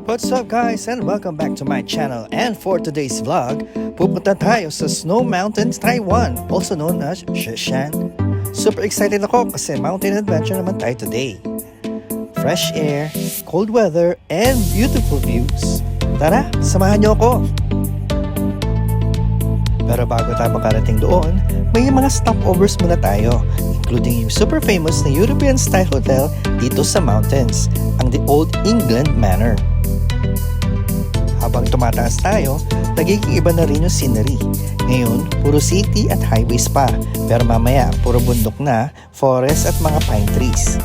What's up guys and welcome back to my channel, and for today's vlog, pupunta tayo sa Snow Mountains, Taiwan, also known as Shishan. Super excited ako kasi mountain adventure naman tayo today. Fresh air, cold weather, and beautiful views. Tara, samahan niyo ako! Pero bago tayo makarating doon, may mga stopovers muna tayo, including yung super famous na European style hotel dito sa mountains, ang The Old England Manor. Habang tumataas tayo, nagiging iba na rin yung scenery. Ngayon, puro city at highways pa, pero mamaya puro bundok na, forest at mga pine trees.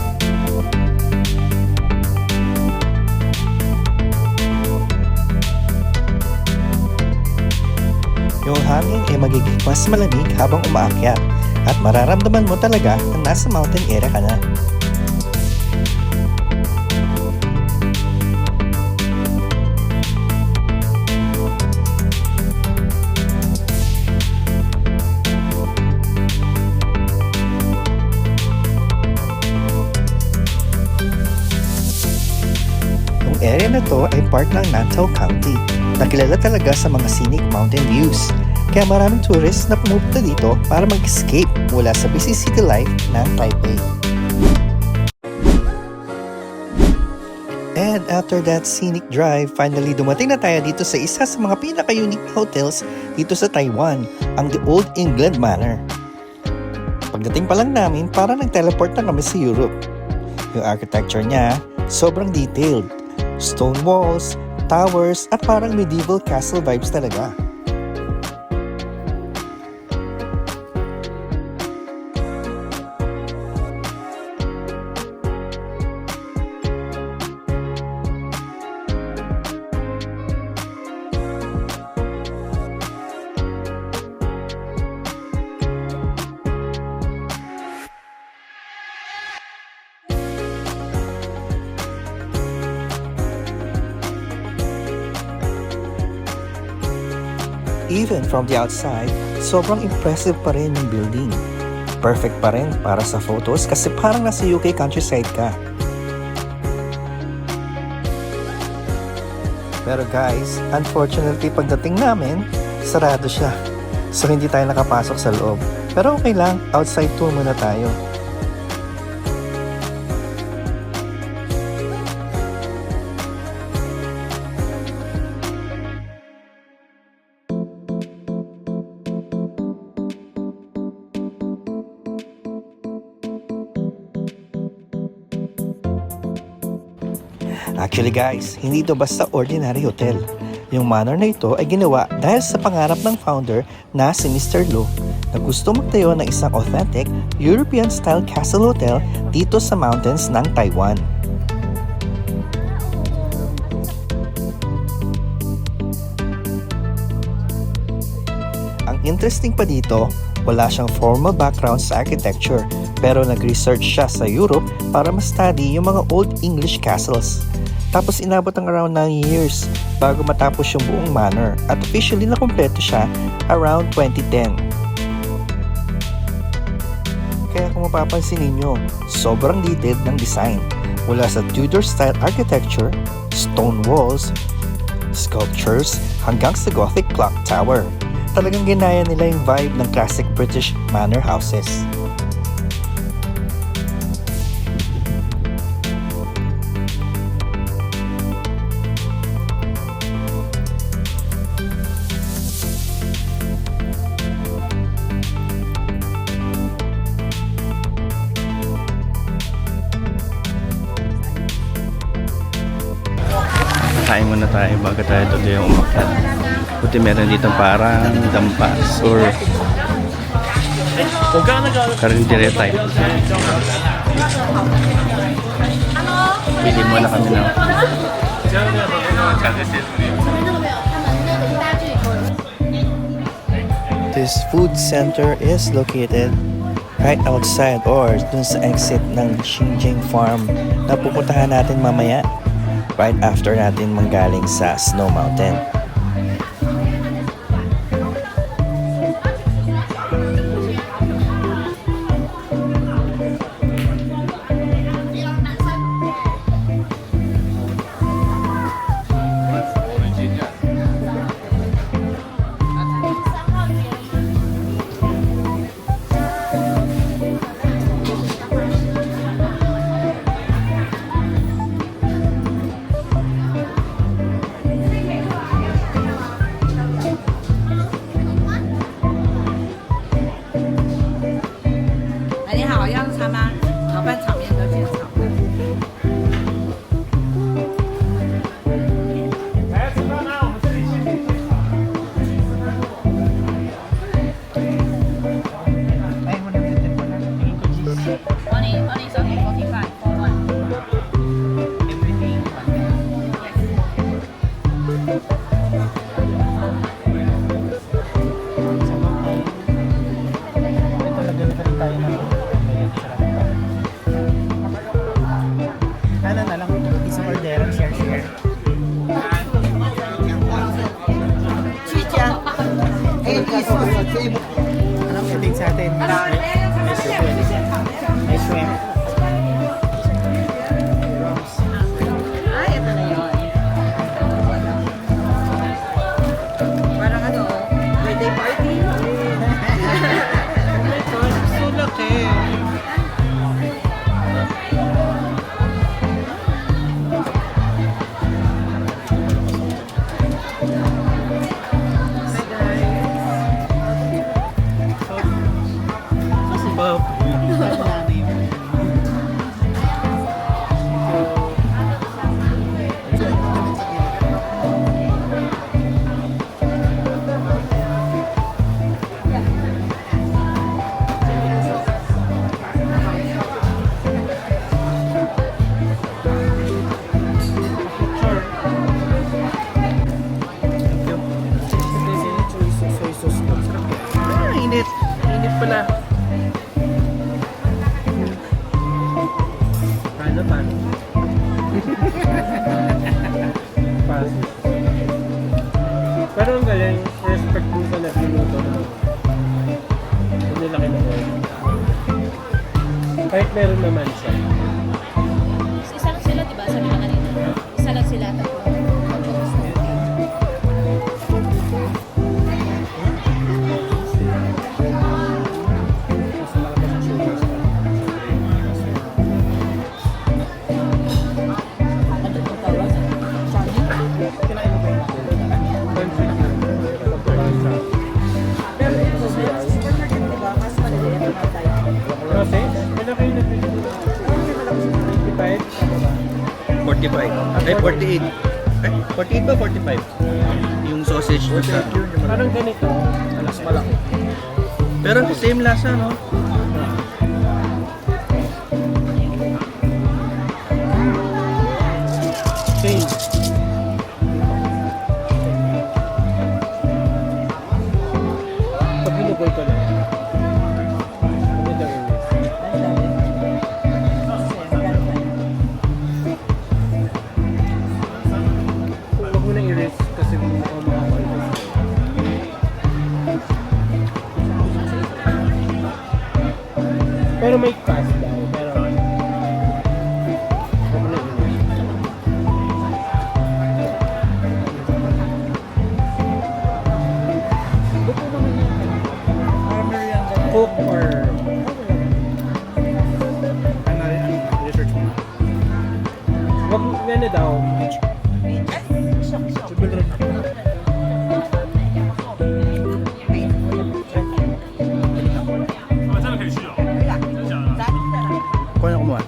Yung hangin ay magiging mas malamig habang umaakyat at mararamdaman mo talaga na nasa mountain area ka na. Yung area na to ay part ng Nantou County, na kilala talaga sa mga scenic mountain views. Kaya maraming tourists na pumupunta dito para mag-escape mula sa busy city life ng Taipei. And after that scenic drive, finally dumating na tayo dito sa isa sa mga pinaka-unique hotels dito sa Taiwan, ang The Old England Manor. Pagdating pa lang namin, parang nag-teleport na kami sa Europe. Yung architecture niya, sobrang detailed. Stone walls, towers, at parang medieval castle vibes talaga. Even from the outside, sobrang impressive pa rin yung building. Perfect pa rin para sa photos kasi parang nasa UK countryside ka. Pero guys, unfortunately pagdating namin, sarado siya. So hindi tayo nakapasok sa loob. Pero okay lang, outside tour muna tayo. Actually guys, hindi ito basta ordinary hotel. Yung manor na ito ay ginawa dahil sa pangarap ng founder na si Mr. Lo na gusto magtayo ng isang authentic European-style castle hotel dito sa mountains ng Taiwan. Ang interesting pa dito, wala siyang formal background sa architecture pero nag-research siya sa Europe para ma-study yung mga Old English castles. Tapos inabot ang around 9 years bago matapos yung buong manor at officially na kumpleto siya around 2010. Kaya kung mapapansin ninyo, sobrang detailed ng design mula sa Tudor style architecture, stone walls, sculptures hanggang sa Gothic clock tower. Talagang ginaya nila yung vibe ng classic British manor houses. Kain muna tayo bago tayo tuloy yung umakyat. Buti meron dito parang dampas or karindere type. Pili muna kami na. This food center is located right outside or dun sa exit ng Xinjiang Farm na pupuntahan natin mamaya right after natin manggaling sa Snow Mountain. Pero ang galing, respect mo sa nagluluto naman. Hindi nila kinukuha. Kahit meron naman siya. Isa lang sila, diba? Sabi na kanina. Isa lang sila. Kasi, malaki na din. 25. 45. Ay, 48. Ay, 48 ba 45? Yung sausage doon sa... Parang ganito, alas malaki. Pero same lasa, no? Same. Pag ginugol ko lang. Ano daw yun? Huwag mo na i-risk kasi mukhang makakalipas. Pero may pass daw. Pero huwag mo na i-risk. Cook or wag nga na daw. Kung ano kumuha?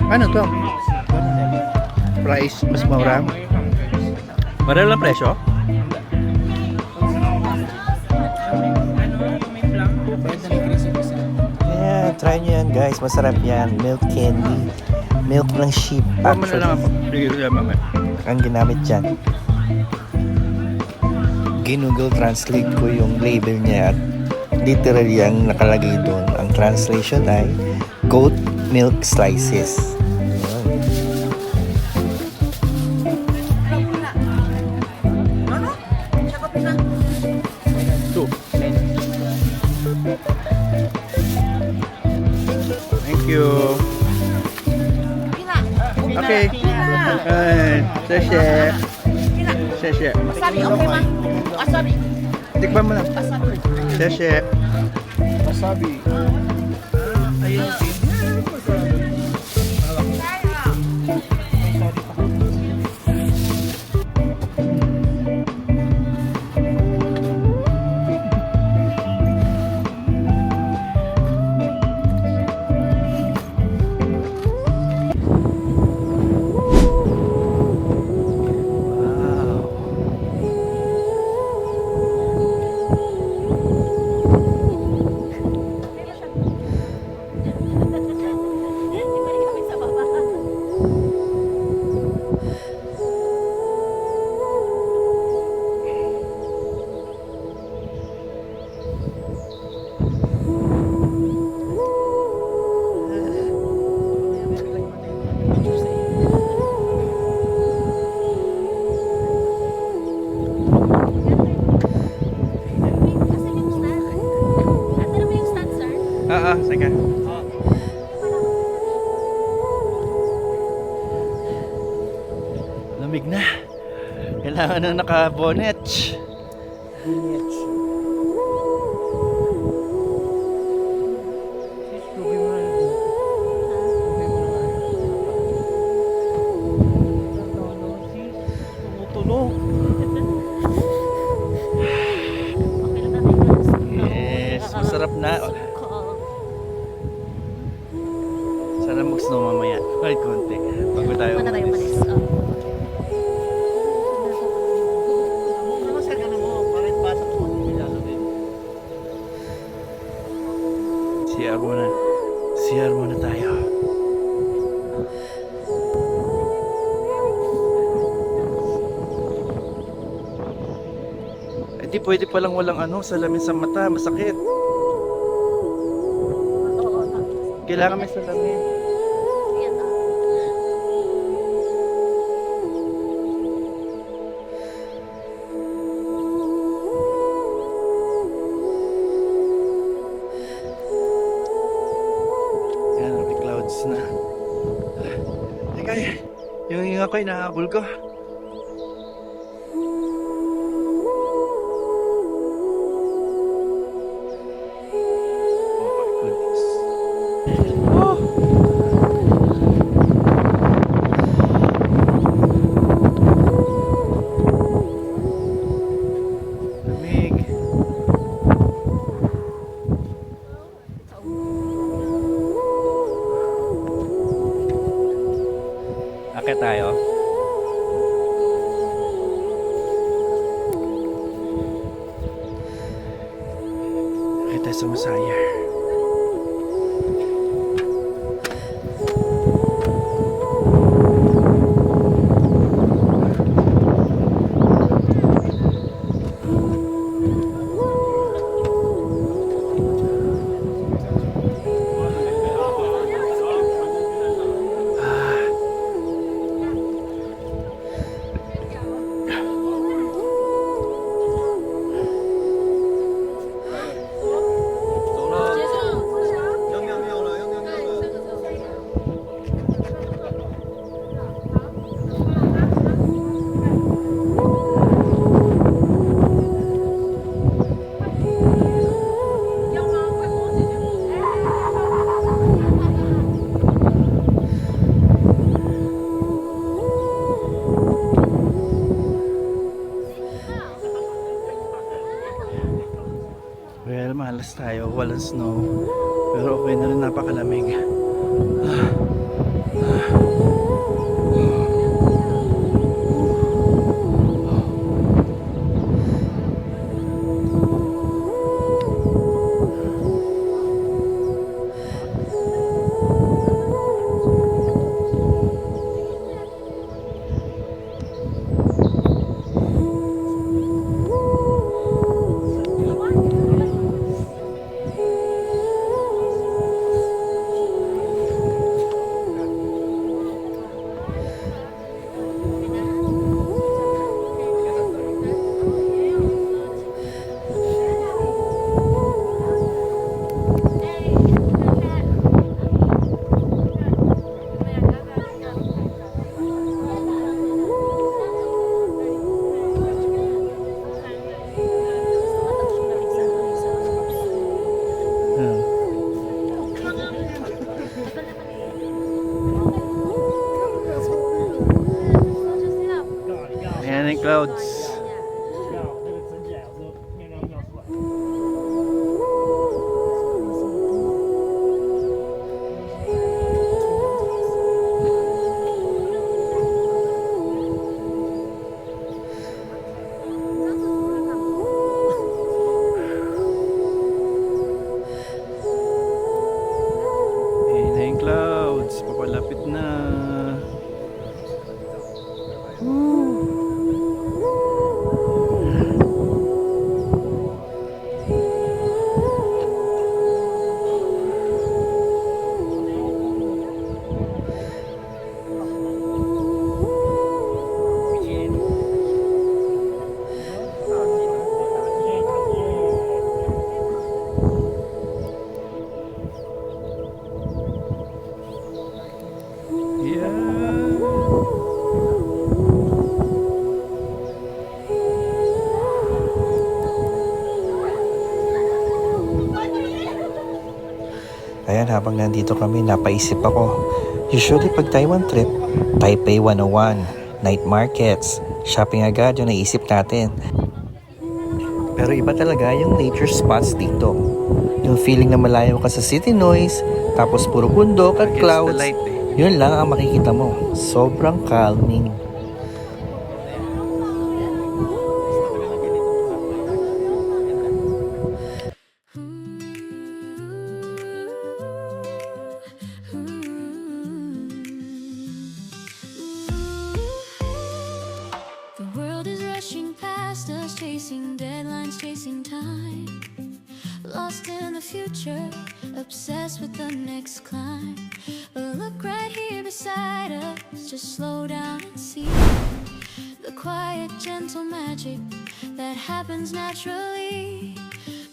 Ano to? Price, mas mura? Pareho lang presyo? Yeah, try nyo yan guys. Masarap yan. Milk candy. Milk ng sheep Tama na lang ako. actually. Sige lang mamaya. Ang ginamit dyan. Ginugol translate ko yung label niya at literally ang nakalagay doon. Ang translation ay goat milk slices. Ayun. Two. Thank you. Okay. Sashe. Sashe. Wasabi, okay ma? Wasabi. Tikman mo lang. Wasabi. Sashe. Wasabi. Sige. Lamig na. Kailangan na naka-bonnet. Yes, masarap na. Sana mag-snow mamaya. Kahit konti. Bago tayo Wala tayong umalis. palis. CR muna. CR muna tayo. Eh di pwede palang walang salamin sa mata. Masakit. Kailangan may salamin. Yan, ah. Okay, nakahabol ko. Oh my goodness. Lamig. Akit tayo. Akit tayo sa Masaya. Well, malas tayo, walang snow. Pero okay na rin, napakalamig. Ayan ang clouds. Ayan na yung clouds. Papalapit na. Ayan, habang nandito kami, napaisip ako. Usually pag Taiwan trip, Taipei 101, night markets, shopping agad yung naisip natin. Pero iba talaga yung nature spots dito. Yung feeling na malayo ka sa city noise, tapos puro bundok at clouds, yun lang ang makikita mo. Sobrang calming. The world is rushing past us, chasing deadlines, chasing time. Lost in the future, obsessed with the next climb. But look right here beside us, just slow down and see the quiet, gentle magic that happens naturally.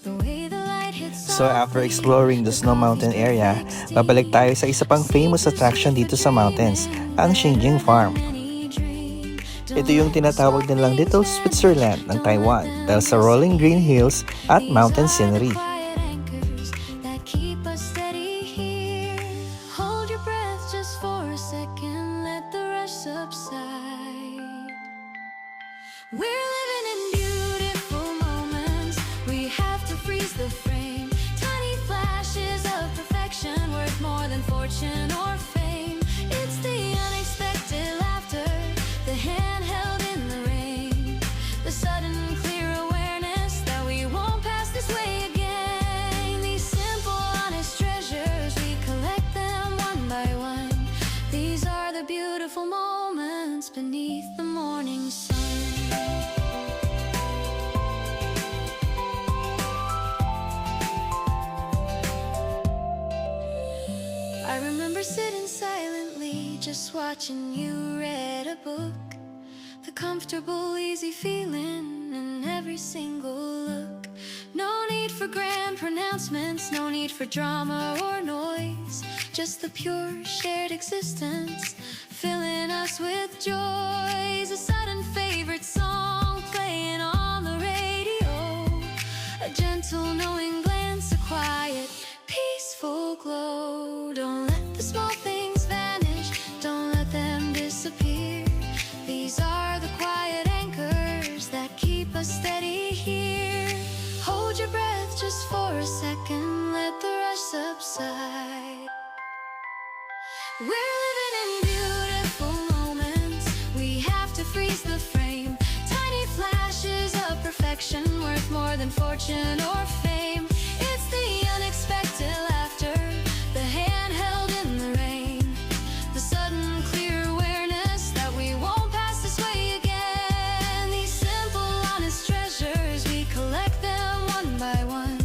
The way the light hits. So after exploring the Snow Mountain area, babalik tayo sa isa pang famous attraction dito sa mountains, ang Xinjing Farm. Ito yung tinatawag nilang Little Switzerland ng Taiwan dahil sa rolling green hills at mountain scenery. Quiet anchors that keep us steady here. Hold your breath just for a second, let the rush subside. We're living in beautiful moments, we have to freeze the frame. Tiny flashes of perfection worth more than fortune or fame. It's the unexpected laughter, the hand held in the rain, the sudden clear awareness that we won't pass this way again. These simple, honest treasures, we collect them one by one. These are the beautiful moments beneath the morning sun. I remember sitting silently, just watching you read a book. The comfortable, easy feeling in every single look. No need for grand pronouncements, no need for drama or noise. Just the pure shared existence, filling us with joys. A sudden favorite song playing on the radio, a gentle knowing glance, a quiet, peaceful glow. Don't let the small things vanish, don't let them disappear. These are the quiet anchors that keep us steady here. Hold your breath just for a second, let the rush subside. We're living in beautiful moments, we have to freeze the frame. Tiny flashes of perfection worth more than fortune or fame. It's the unexpected laughter, the hand held in the rain, the sudden clear awareness that we won't pass this way again. These simple, honest treasures, we collect them one by one.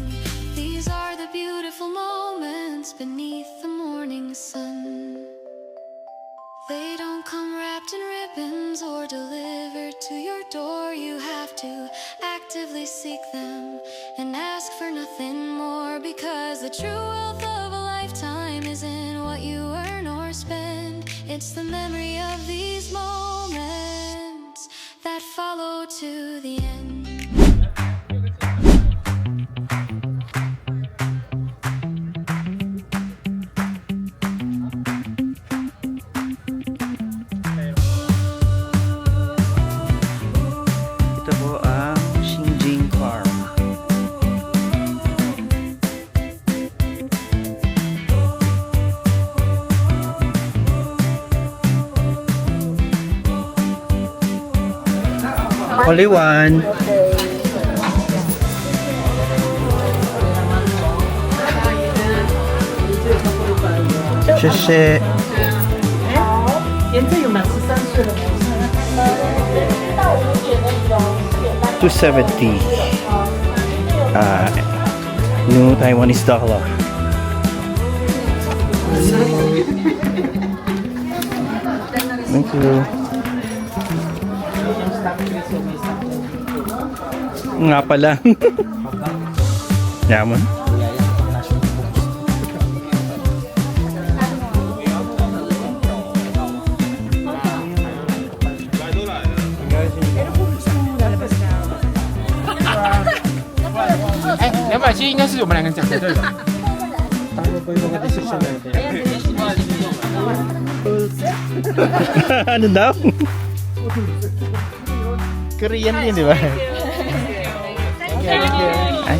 These are the beautiful moments beneath the morning sun. They don't come wrapped in ribbons or delivered to your door. You have to actively seek them and ask for nothing more, because the true wealth of a lifetime isn't what you earn or spend. It's the memory of these moments that follow to the end. Ito po ang Xinjing Farm. Only one. Sheshe. 270. New Taiwanese dollar. Thank you. Nga pala. Yaman. Tama po yung mga decision natin. Ano daw? Korean din, di ba? Ay.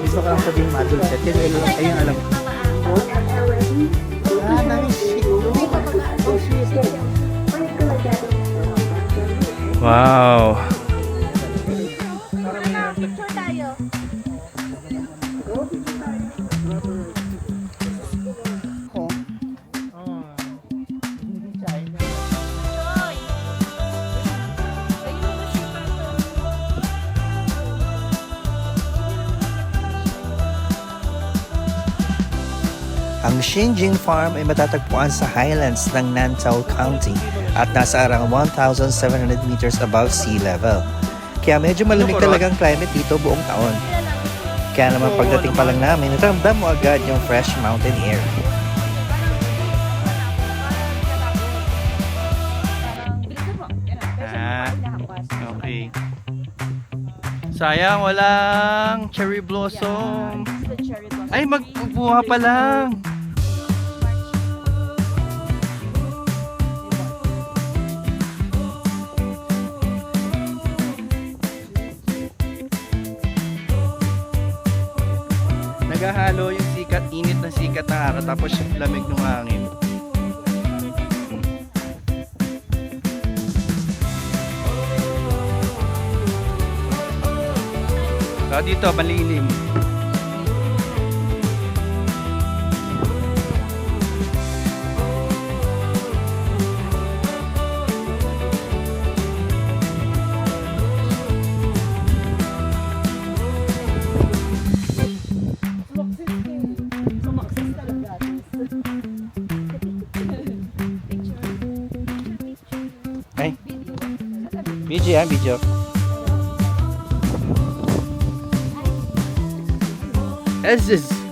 Gusto ko lang sabihin madulce. Ayun, alam ko. Wow. Ang Xinjing Farm ay matatagpuan sa highlands ng Nantou County at nasa around 1,700 meters above sea level. Kaya medyo malamig talagang climate dito buong taon. Kaya naman pagdating pa lang namin, ramdam mo agad yung fresh mountain air. Okay. Sayang, walang cherry blossom. Ay, magbubuha pa lang. Naghahalo yung sikat, init ng sikat ng araw tapos yung lamig ng hangin. So, dito malilim. Ay. Video yan, video. This is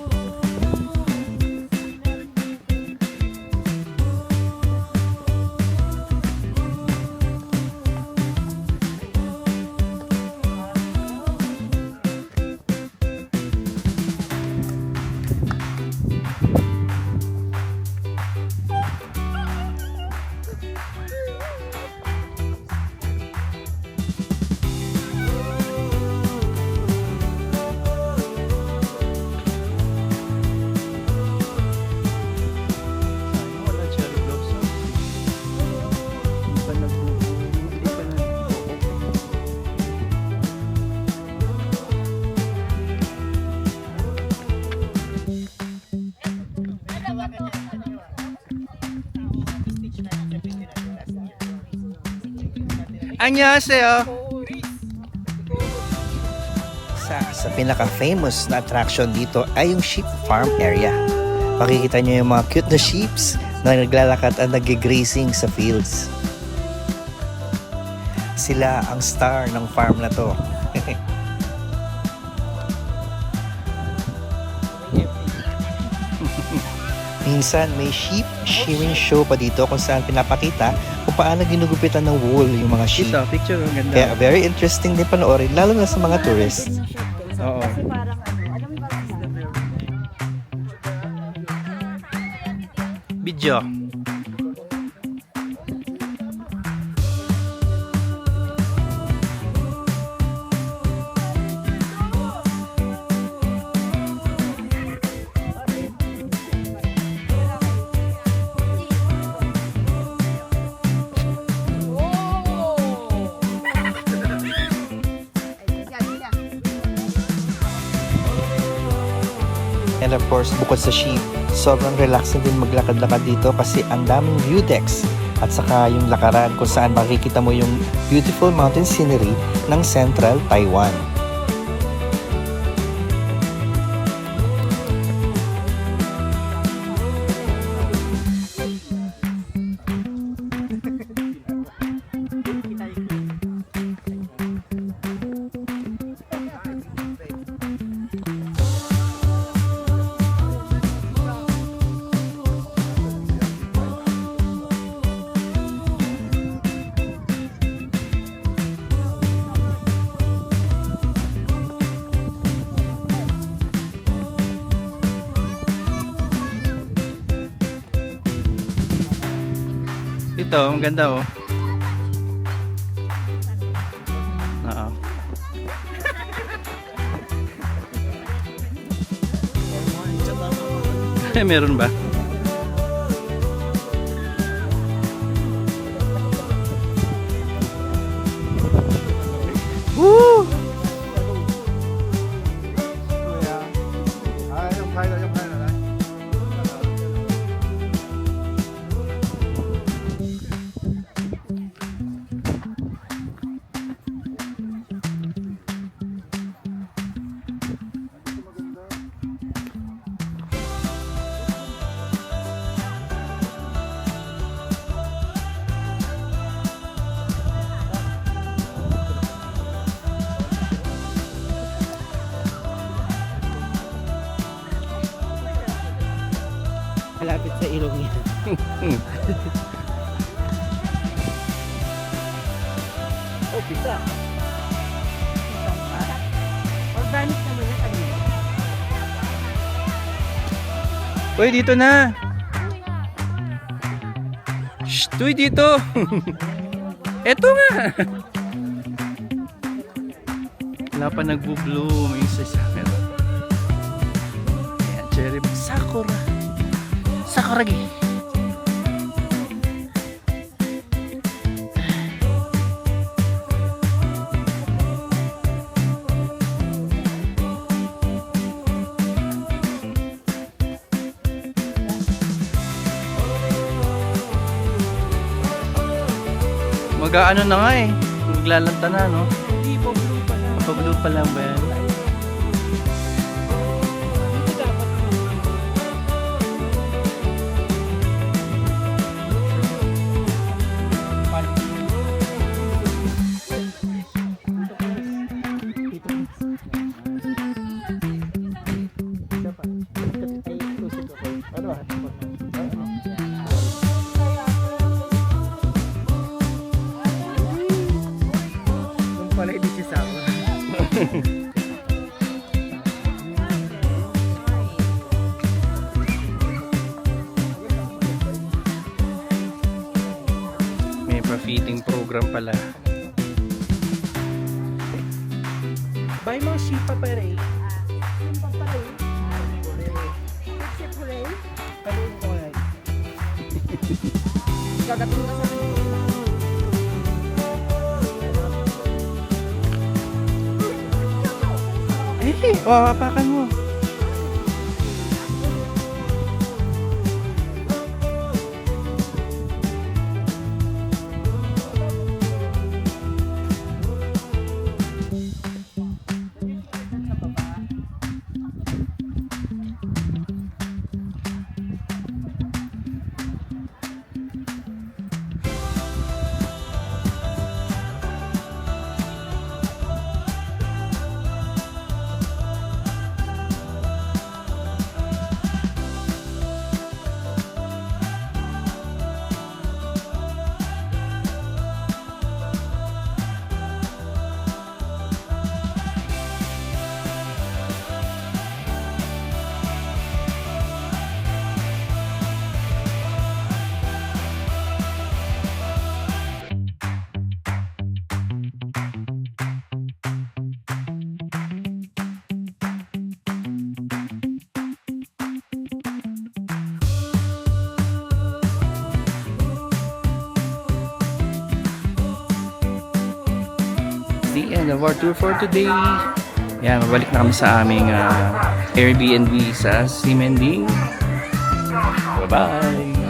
안녕하세요. Sa pinaka-famous na attraction dito ay yung sheep farm area. Makikita nyo yung mga cute na sheeps na naglalakad at nag-grazing sa fields. Sila ang star ng farm na to. Minsan may sheep shearing show pa dito kung saan pinapakita kung paano ginugupitan ng wool yung mga sheep. Ito, picture, ang ganda. Kaya very interesting din panoorin, lalo na sa mga tourists. Oo. Video. And of course, bukod sa sheep, sobrang relaxing din maglakad-lakad dito kasi ang daming view decks at saka yung lakaran kung saan makikita mo yung beautiful mountain scenery ng Central Taiwan. Ito, ang ganda oh. Oo. Meron ba? Woo! Malapit sa ilong niya. Oh, pizza. Organic naman yan kanina. Uy, dito na! Shh, uy, dito! Eto nga! Wala pa nagbo-bloom yung sa akin. Ayan, cherry sakura. Sakuragi. Mag-aano na nga eh. Maglalanta na, no? Hindi po blue pa lang. Pag-blue pa lang ba yan? Dito dapat. Pala hindi si Sakura. May pa-feeding program pala. Bay mga shipa pa rin. Gagatin ka sa Eh, wawapakan mo. The end of our tour for today. Yan, mabalik na kami sa aming Airbnb sa Simending. Bye-bye!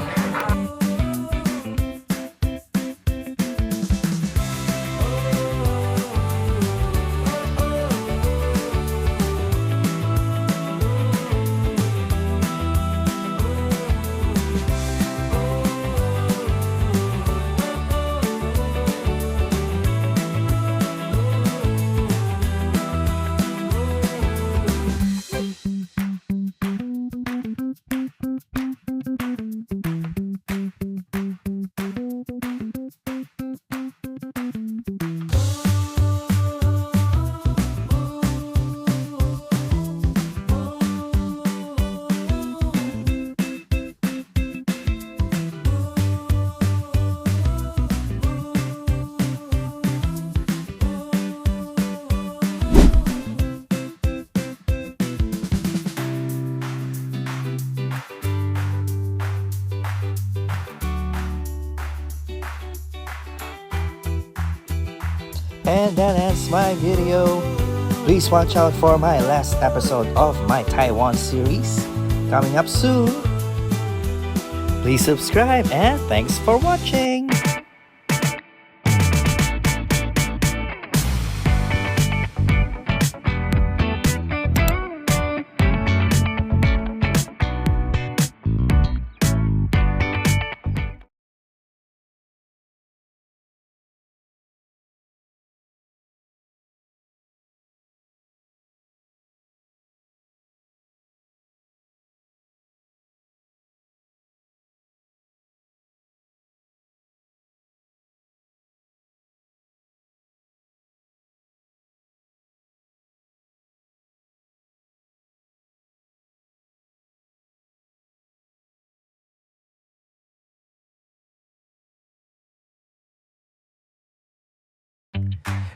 And that ends my video. Please watch out for my last episode of my Taiwan series coming up soon. Please subscribe and thanks for watching.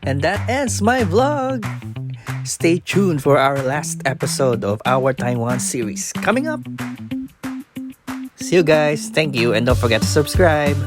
And that ends my vlog. Stay tuned for our last episode of our Taiwan series coming up. See you guys. Thank you. And don't forget to subscribe.